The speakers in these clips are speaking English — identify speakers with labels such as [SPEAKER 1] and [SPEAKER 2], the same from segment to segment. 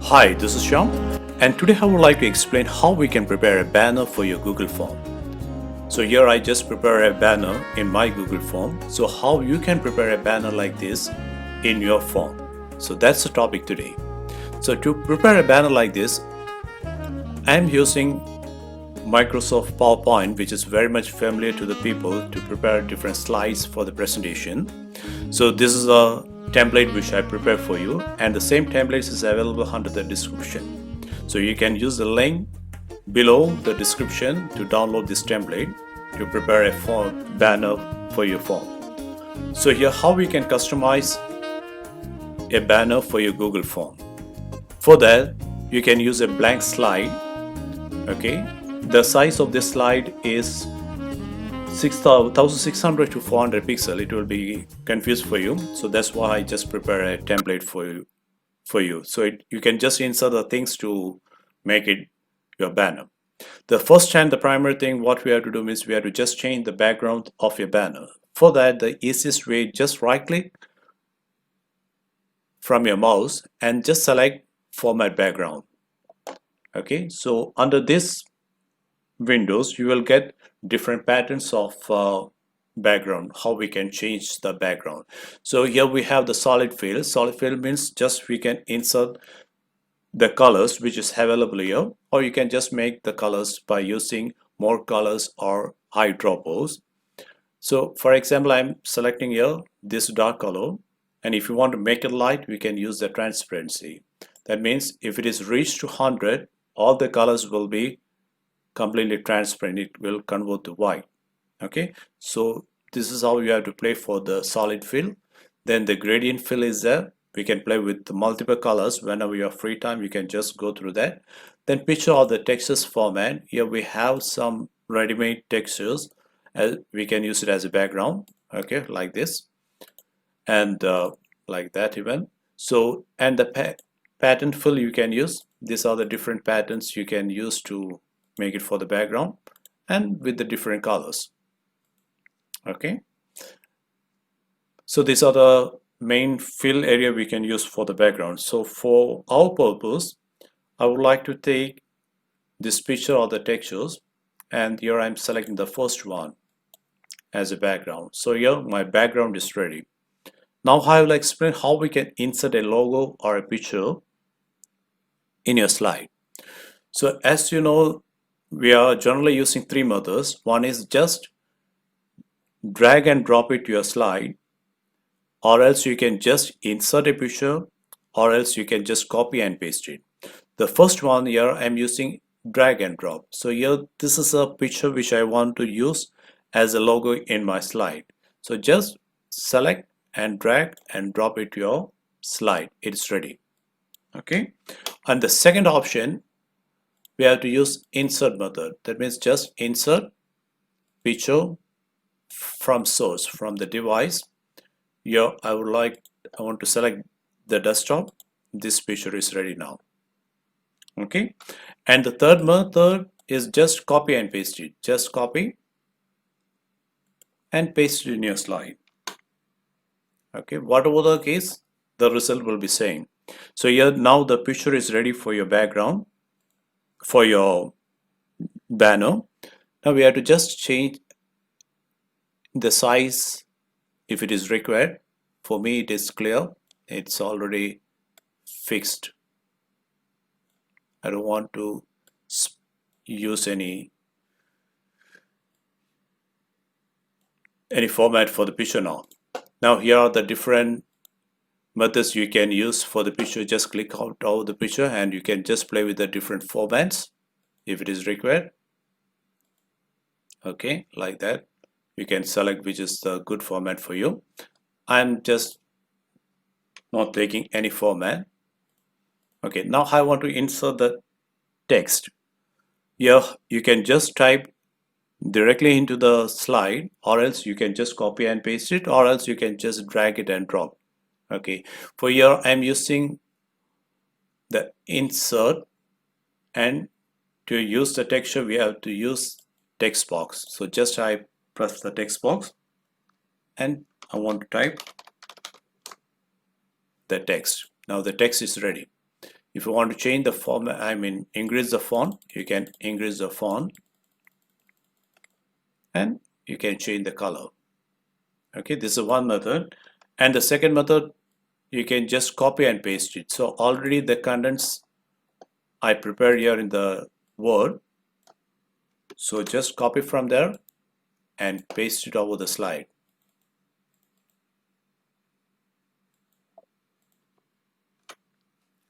[SPEAKER 1] Hi, this is Shyam, and today I would like to explain how we can prepare a banner for your Google form. So here I just prepare a banner in my Google form. So how you can prepare a banner like this in your form. So that's the topic today. So to prepare a banner like this, I'm using Microsoft PowerPoint, which is very much familiar to the people to prepare different slides for the presentation. So this is a template which I prepare for you, and the same template is available under the description. So you can use the link below the description to download this template to prepare a form banner for your form. So here how we can customize a banner for your Google form. For that you can use a blank slide. Okay, the size of this slide is 1600 to 400 pixel. It will be confused for you, so that's why I just prepare a template for you. So you can just insert the things to make it your banner. The first and the primary thing what we have to do is we have to just change the background of your banner. For that, the easiest way, just right click from your mouse and just select format background. Okay, so under this windows you will get different patterns of background, how we can change the background. So here we have the solid fill. Solid fill means just we can insert the colors which is available here, or you can just make the colors by using more colors or eyedroppers. So for example, I'm selecting here this dark color, and if you want to make it light, we can use the transparency. That means if it is reached to 100, all the colors will be completely transparent. It will convert to white. Okay, so this is how you have to play for the solid fill. Then the gradient fill is there. We can play with multiple colors. Whenever you have free time, you can just go through that. Then picture of the textures format. Here we have some ready-made textures, we can use it as a background. Okay, like this, and like that even. So, and the pattern fill you can use. These are the different patterns you can use to make it for the background, and with the different colors. Okay, so these are the main fill area we can use for the background. So for our purpose, I would like to take this picture of the textures, and here I'm selecting the first one as a background. So here my background is ready. Now I will explain how we can insert a logo or a picture in your slide. So as you know, we are generally using three methods. One is just drag and drop it to your slide, or else you can just insert a picture, or else you can just copy and paste it. The first one here I'm using drag and drop. So here this is a picture which I want to use as a logo in my slide. So just select and drag and drop it to your slide. It's ready. Okay, and the second option, we have to use insert method. That means just insert picture from source, from the device. Here I want to select the desktop. This picture is ready now. Okay, and the third method is just copy and paste it. Just copy and paste it in your slide. Okay, whatever the case, the result will be same. So here now the picture is ready for your background, for your banner. Now we have to just change the size if it is required. For me it is clear, it's already fixed. I don't want to use any format for the picture now. Now here are the different methods you can use for the picture. Just click out of the picture and you can just play with the different formats if it is required. Okay, like that. You can select which is the good format for you. I'm just not taking any format. Okay, now I want to insert the text. Here you can just type directly into the slide, or else you can just copy and paste it, or else you can just drag it and drop. Okay, for here I'm using the insert, and to use the texture we have to use text box. So just I press the text box and I want to type the text. Now the text is ready. If you want to change the format, increase the font, you can increase the font, and you can change the color. Okay, this is one method. And the second method, you can just copy and paste it. So already the contents I prepared here in the Word. So just copy from there and paste it over the slide.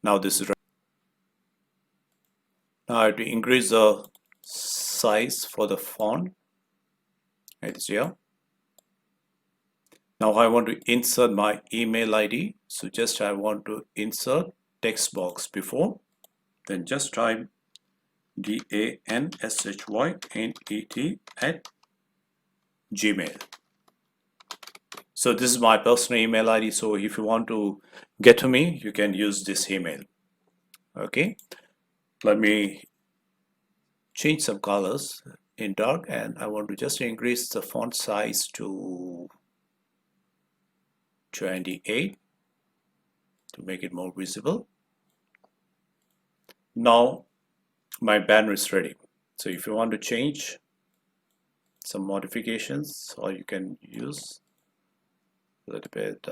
[SPEAKER 1] Now this is now I have to increase the size for the font. It's here. Now I want to insert my email ID. So just I want to insert text box before. Then just type DANSHYNET@gmail. So this is my personal email ID. So if you want to get to me, you can use this email. Okay. Let me change some colors in dark, and I want to just increase the font size to 28 to make it more visible. Now my banner is ready. So if you want to change some modifications, or you can use a little bit,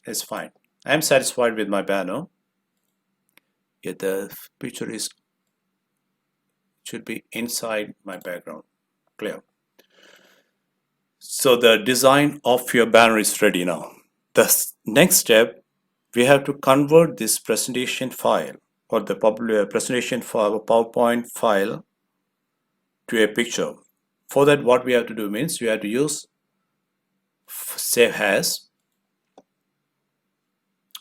[SPEAKER 1] it's fine. I'm satisfied with my banner. Yet the picture should be inside my background. Clear. So the design of your banner is ready now. The next step, we have to convert this presentation file or the presentation file, PowerPoint file, to a picture. For that, what we have to do means we have to use save as.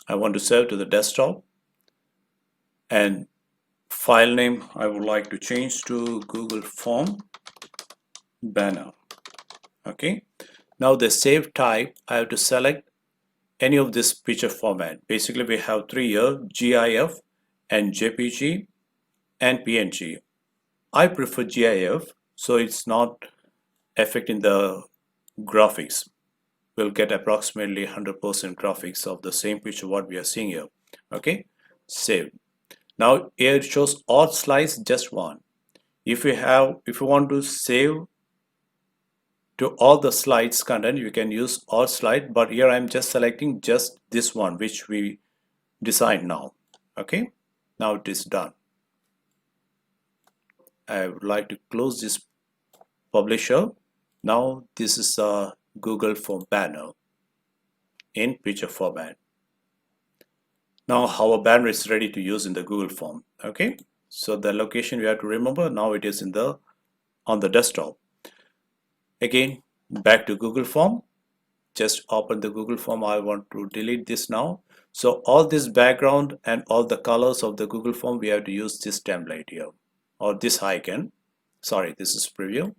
[SPEAKER 1] I want to save to the desktop, and file name I would like to change to Google Form Banner. Okay. Now the save type, I have to select any of this picture format. Basically we have three here: GIF and JPG and PNG. I prefer GIF, so it's not affecting the graphics. We'll get approximately 100% graphics of the same picture what we are seeing here. Okay, save. Now here it shows all slides, just one. If you want to save to all the slides content, you can use all slide, but here I'm just selecting just this one which we designed now. Okay, now it is done. I would like to close this publisher. Now this is a Google Form banner in picture format. Now our banner is ready to use in the Google Form. Okay, so the location we have to remember, now it is on the desktop. Again, back to Google Form. Just open the Google Form. I want to delete this now. So all this background and all the colors of the Google Form, we have to use this template here, or this icon. Sorry, this is preview.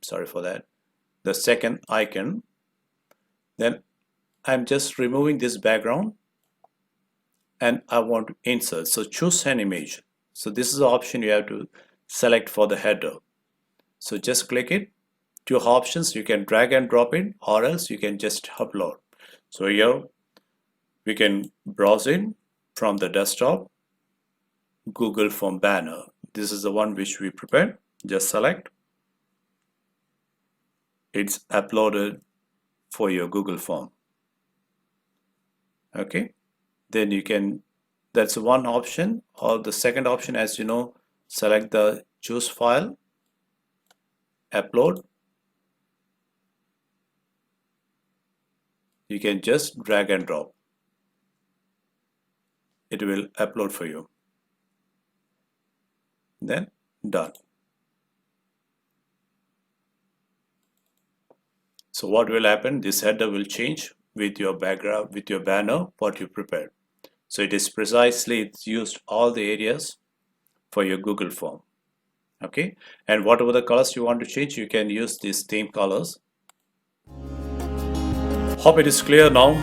[SPEAKER 1] Sorry for that. The second icon. Then I'm just removing this background and I want to insert. So choose an image. So this is the option you have to select for the header. So just click it. Two options, you can drag and drop it, or else you can just upload. So here we can browse in from the desktop, Google Form banner. This is the one which we prepared. Just select. It's uploaded for your Google Form. Okay, then you can, that's one option. Or the second option, as you know, select the choose file, upload. You can just drag and drop. It will upload for you. Then done. So what will happen? This header will change with your background, with your banner, what you prepared. So it is precisely, it's used all the areas for your Google Form. Okay, and whatever the colors you want to change, you can use these theme colors. Hope it is clear now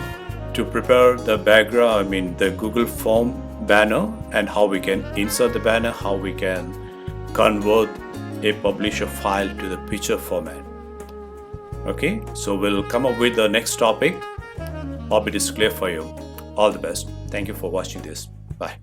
[SPEAKER 1] to prepare the background, the Google Form banner, and how we can insert the banner, how we can convert a publisher file to the picture format. Okay, so we'll come up with the next topic. Hope it is clear for you. All the best. Thank you for watching this. Bye.